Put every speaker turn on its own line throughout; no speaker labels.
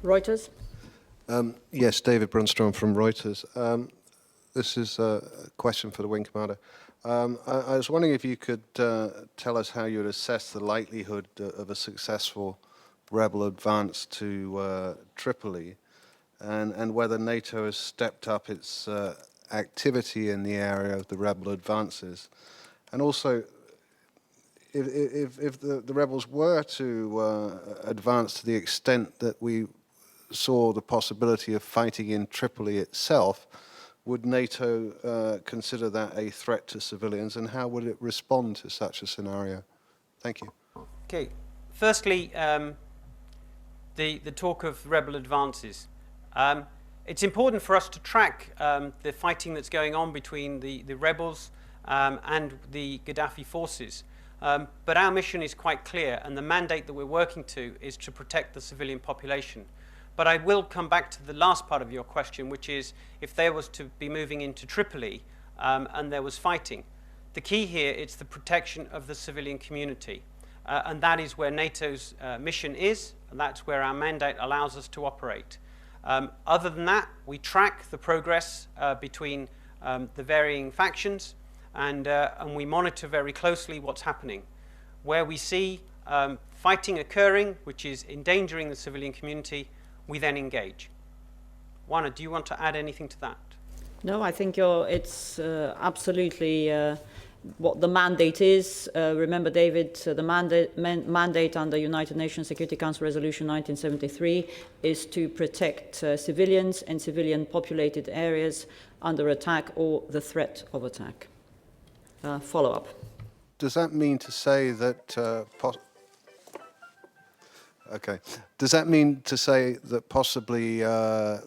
Reuters.
Yes, David Brunstrom from Reuters. This is a question for the Wing Commander. I was wondering if you could tell us how you would assess the likelihood of a successful rebel advance to Tripoli, and whether NATO has stepped up its activity in the area of the rebel advances. And also, if the rebels were to advance to the extent that we saw the possibility of fighting in Tripoli itself, would NATO consider that a threat to civilians, and how would it respond to such a scenario? Thank you.
Okay. Firstly, the talk of rebel advances. It's important for us to track the fighting that's going on between the rebels and the Gaddafi forces. But our mission is quite clear, and the mandate that we're working to is to protect the civilian population. But I will come back to the last part of your question, which is if there was to be moving into Tripoli and there was fighting. The key here is the protection of the civilian community. And that is where NATO's mission is, and that's where our mandate allows us to operate. Other than that, we track the progress between the varying factions, and we monitor very closely what's happening. Where we see fighting occurring, which is endangering the civilian community, we then engage. Oana, do you want to add anything to that?
No, I think it's absolutely what the mandate is. Remember, David, the mandate under United Nations Security Council Resolution 1973 is to protect civilians and civilian populated areas under attack or the threat of attack. Follow-up.
Does that mean to say that Does that mean to say that possibly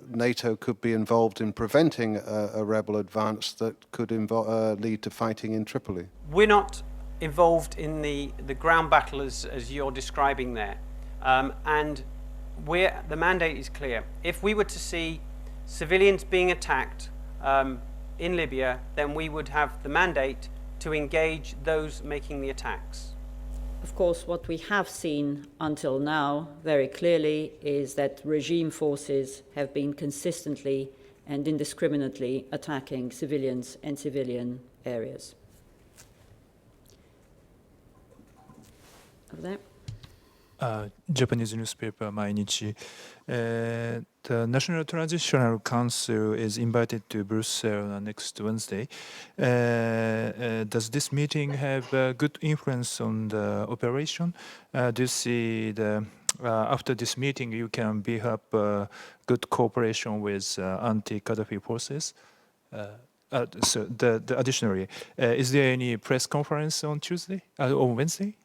NATO could be involved in preventing a rebel advance that could lead to fighting in Tripoli?
We're not involved in the ground battle as you're describing there. And the mandate is clear. If we were to see civilians being attacked in Libya, then we would have the mandate to engage those making the attacks.
Of course, what we have seen until now very clearly is that regime forces have been consistently and indiscriminately attacking civilians and civilian areas. Over there.
Japanese newspaper Mainichi. The National Transitional Council is invited to Brussels next Wednesday. Does this meeting have a good influence on the operation? Do you see after this meeting you can build up good cooperation with anti-Gaddafi forces? So additionally, is there any press conference on Tuesday or Wednesday?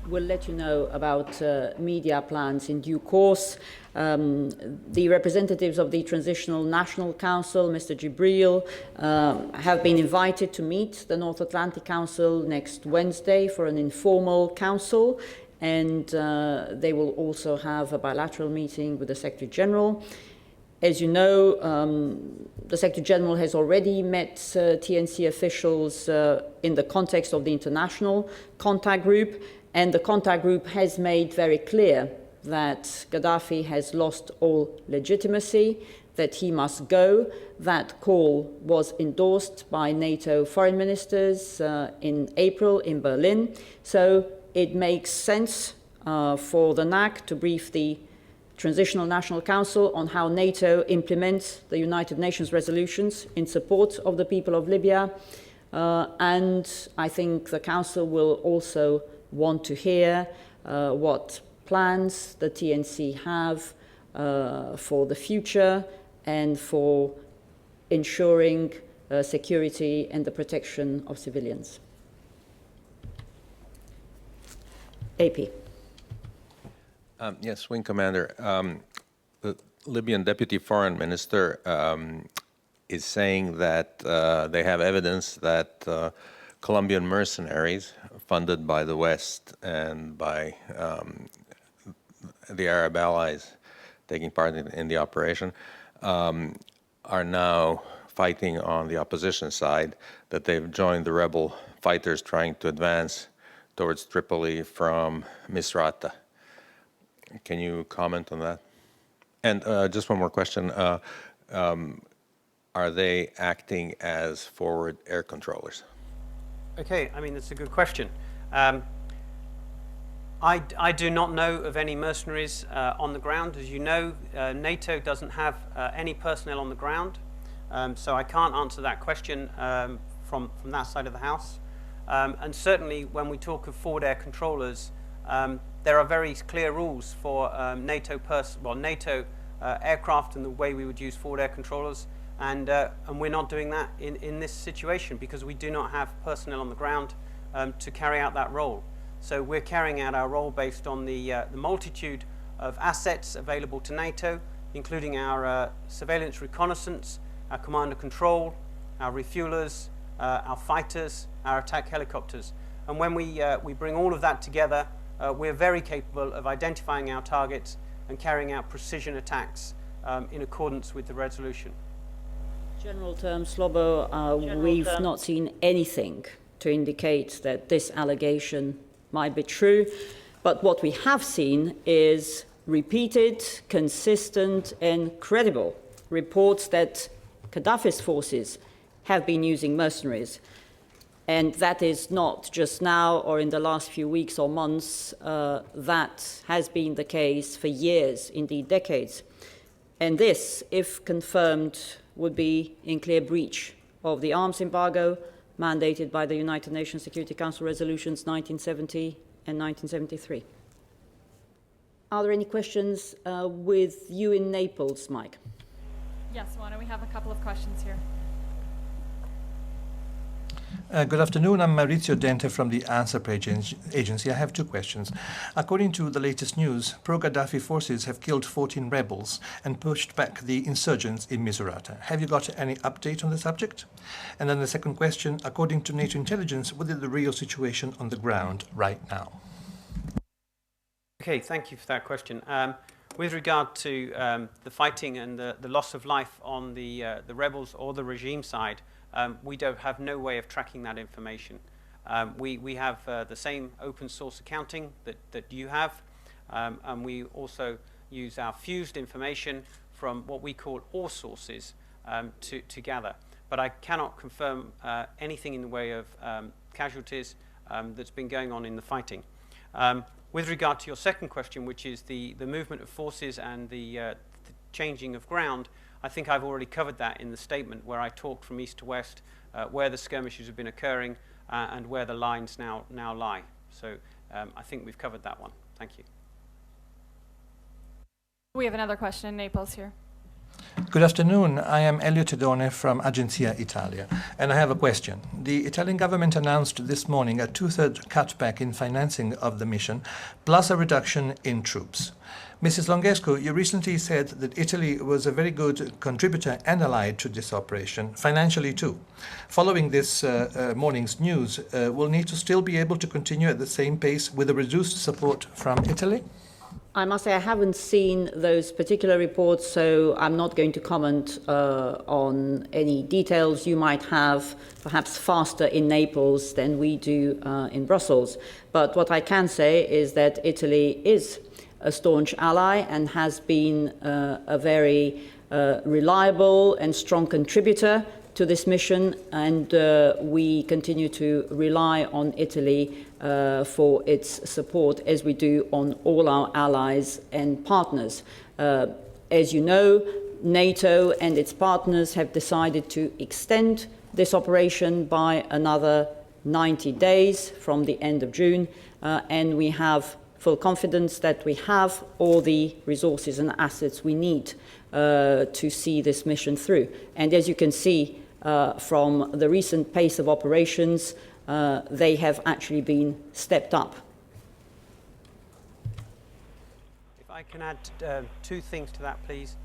We'll let you know about media plans in due course. The representatives of the Transitional National Council, Mr. Jibril, have been invited to meet the North Atlantic Council next Wednesday for an informal council, and they will also have a bilateral meeting with the Secretary General. As you know, the Secretary General has already met TNC officials in the context of the International Contact Group, and the contact group has made very clear that Gaddafi has lost all legitimacy, that he must go. That call was endorsed by NATO foreign ministers in April in Berlin. So it makes sense for the NAC to brief the Transitional National Council on how NATO implements the United Nations resolutions in support of the people of Libya. And I think the Council will also want to hear what plans the TNC have for the future and for ensuring security and the protection of civilians. AP.
Yes, Wing Commander. The Libyan Deputy Foreign Minister is saying that they have evidence that Colombian mercenaries funded by the West and by the Arab allies taking part in the operation are now fighting on the opposition side, that they've joined the rebel fighters trying to advance towards Tripoli from Misrata. Can you comment on that? And just one more question. Are they acting as forward air controllers?
Okay, I mean, that's a good question. I do not know of any mercenaries on the ground. As you know, NATO doesn't have any personnel on the ground, so I can't answer that question from that side of the house. And certainly when we talk of forward air controllers, there are very clear rules for NATO aircraft and the way we would use forward air controllers. And we're not doing that in this situation because we do not have personnel on the ground to carry out that role. So we're carrying out our role based on the multitude of assets available to NATO, including our surveillance reconnaissance, our command and control, our refuelers, our fighters, our attack helicopters. And when we bring all of that together, we're very capable of identifying our targets and carrying out precision attacks in accordance with the resolution.
General terms, Slobo, we've not seen anything to indicate that this allegation might be true, but what we have seen is repeated, consistent and credible reports that Gaddafi's forces have been using mercenaries. And that is not just now or in the last few weeks or months. That has been the case for years, indeed decades. And this, if confirmed, would be in clear breach of the arms embargo mandated by the United Nations Security Council resolutions 1970 and 1973. Are there any questions with you in Naples, Mike?
Yes, Oana, we have a couple of questions here.
Good afternoon. I'm Maurizio Dente from the Answer Agency. I have two questions. According to the latest news, pro-Gaddafi forces have killed 14 rebels and pushed back the insurgents in Misurata. Have you got any update on the subject? And then the second question, according to NATO intelligence, what is the real situation on the ground right now?
Okay, thank you for that question. With regard to the fighting and the loss of life on the rebels or the regime side, we don't have no way of tracking that information. We have the same open source accounting that you have, and we also use our fused information from what we call all sources to gather. But I cannot confirm anything in the way of casualties that's been going on in the fighting. With regard to your second question, which is the movement of forces and the changing of ground, I think I've already covered that in the statement where I talked from east to west, where the skirmishes have been occurring and where the lines now lie. So I think we've covered that one. Thank you.
We have another question in Naples here.
Good afternoon. I am Elio Tedone from Agenzia Italia, and I have a question. The Italian government announced this morning a two-thirds cutback in financing of the mission, plus a reduction in troops. Mrs. Lungescu, you recently said that Italy was a very good contributor and allied to this operation, financially too. Following this morning's news, will NATO still be able to continue at the same pace with a reduced support from Italy?
I must say I haven't seen those particular reports, so I'm not going to comment on any details you might have, perhaps faster in Naples than we do in Brussels. But what I can say is that Italy is a staunch ally and has been a very reliable and strong contributor to this mission, and we continue to rely on Italy for its support, as we do on all our allies and partners. As you know, NATO and its partners have decided to extend this operation by another 90 days from the end of June, and we have full confidence that we have all the resources and assets we need to see this mission through. And as you can see from the recent pace of operations, they have actually been stepped up.
If I can add two things to that, please.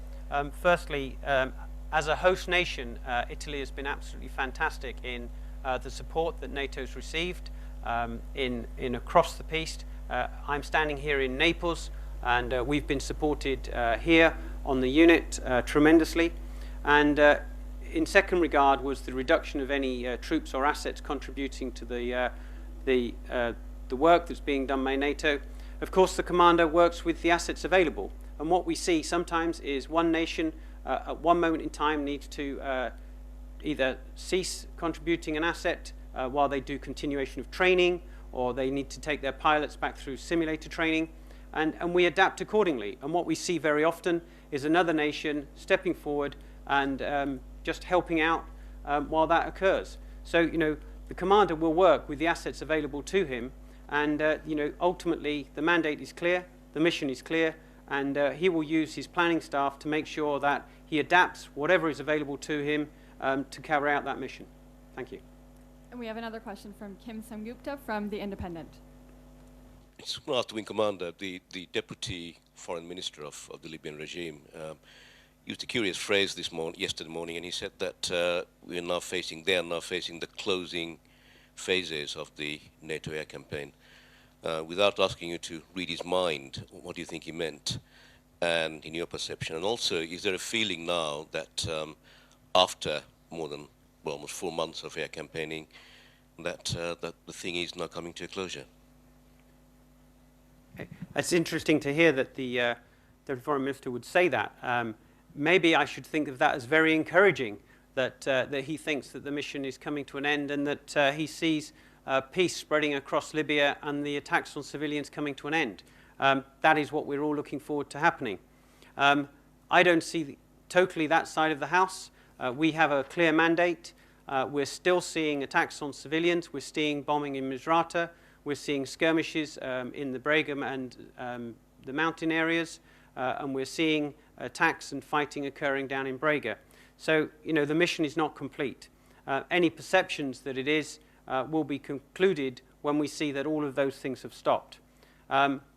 Firstly, as a host nation, Italy has been absolutely fantastic in the support that NATO's received in across the piece. I'm standing here in Naples, and we've been supported here on the unit tremendously. And in second regard was the reduction of any troops or assets contributing to the work that's being done by NATO. Of course, the commander works with the assets available, And what we see sometimes is one nation at one moment in time needs to either cease contributing an asset while they do continuation of training, or they need to take their pilots back through simulator training, and we adapt accordingly. And what we see very often is another nation stepping forward and just helping out while that occurs. So, the commander will work with the assets available to him, and ultimately the mandate is clear, the mission is clear, and he will use his planning staff to make sure that he adapts whatever is available to him to carry out that mission. Thank you.
And we have another question from Kim Samgupta from The Independent.
It's going to ask the Wing Commander, the Deputy Foreign Minister of the Libyan regime, used a curious phrase yesterday morning, and he said that they are now facing the closing phases of the NATO air campaign. Without asking you to read his mind, what do you think he meant, and in your perception? And also, is there a feeling now that after almost 4 months of air campaigning, that the thing is now coming to a closure?
It's interesting to hear that the Foreign Minister would say that. Maybe I should think of that as very encouraging, that he thinks that the mission is coming to an end, and that he sees peace spreading across Libya and the attacks on civilians coming to an end. That is what we're all looking forward to happening. I don't see totally that side of the house. We have a clear mandate. We're still seeing attacks on civilians. We're seeing bombing in Misrata. We're seeing skirmishes in the Bregum and the mountain areas. And we're seeing attacks and fighting occurring down in Brega. So, the mission is not complete. Any perceptions that it is will be concluded when we see that all of those things have stopped.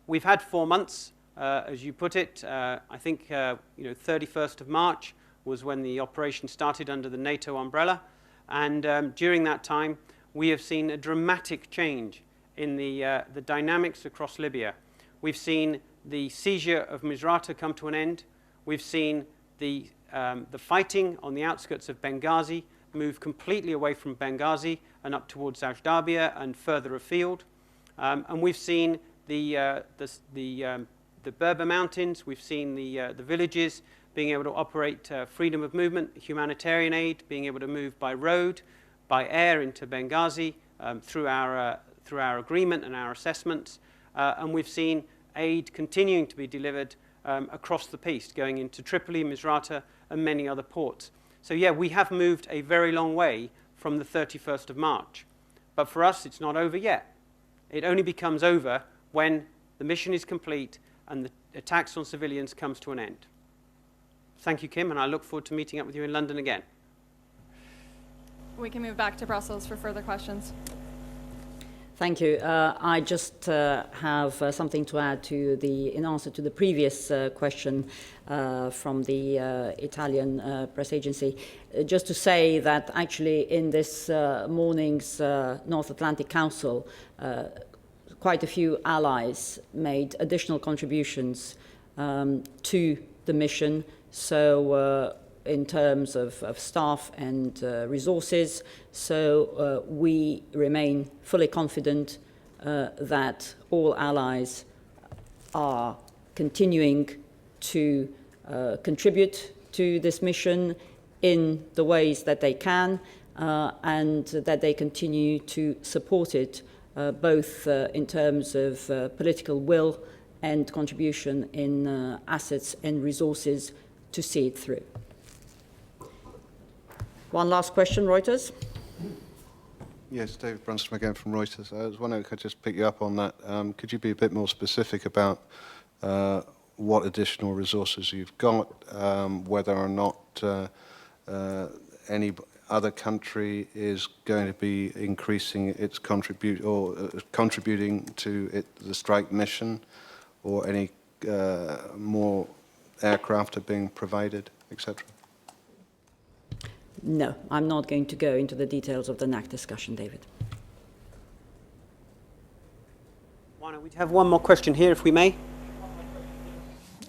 We've had 4 months, as you put it. I think 31st of March was when the operation started under the NATO umbrella, and during that time we have seen a dramatic change in the dynamics across Libya. We've seen the seizure of Misrata come to an end. We've seen the fighting on the outskirts of Benghazi move completely away from Benghazi and up towards Ashdabia and further afield. And we've seen the Berber Mountains. We've seen the villages being able to operate freedom of movement, humanitarian aid, being able to move by road, by air into Benghazi through our agreement and our assessments. And we've seen aid continuing to be delivered across the piece, going into Tripoli, Misrata, and many other ports. So yeah, we have moved a very long way from the 31st of March. But for us, it's not over yet. It only becomes over when the mission is complete and the attacks on civilians comes to an end. Thank you, Kim, and I look forward to meeting up with you in London again.
We can move back to Brussels for further questions.
Thank you. I just have something to add in answer to the previous question from the Italian press agency. Just to say that actually in this morning's North Atlantic Council, quite a few allies made additional contributions to the mission. So in terms of staff and resources. So we remain fully confident that all allies are continuing to contribute to this mission in the ways that they can and that they continue to support it both in terms of political will and contribution in assets and resources to see it through. One last question, Reuters.
Yes, David Brunstrom again from Reuters. I was wondering if I could just pick you up on that. Could you be a bit more specific about what additional resources you've got, whether or not any other country is going to be increasing its contributing to the strike mission, or any more aircraft are being provided, etc.?
No, I'm not going to go into the details of the NAC discussion, David.
Oana, we have one more question here, if we may.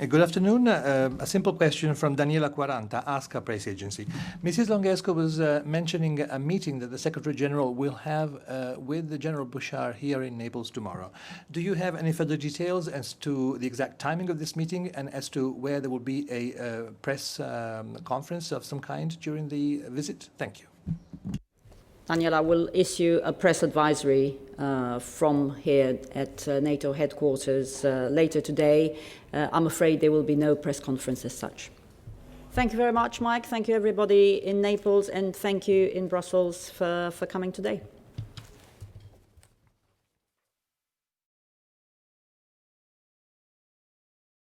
Good afternoon. A simple question from Daniela Quaranta, ASCA Press Agency. Mrs. Lungescu was mentioning a meeting that the Secretary General will have with the General Bouchard here in Naples tomorrow. Do you have any further details as to the exact timing of this meeting and as to where there will be a press conference of some kind during the visit? Thank you.
Daniela will issue a press advisory from here at NATO headquarters later today. I'm afraid there will be no press conference as such. Thank you very much, Mike. Thank you, everybody in Naples, and thank you in Brussels for coming today.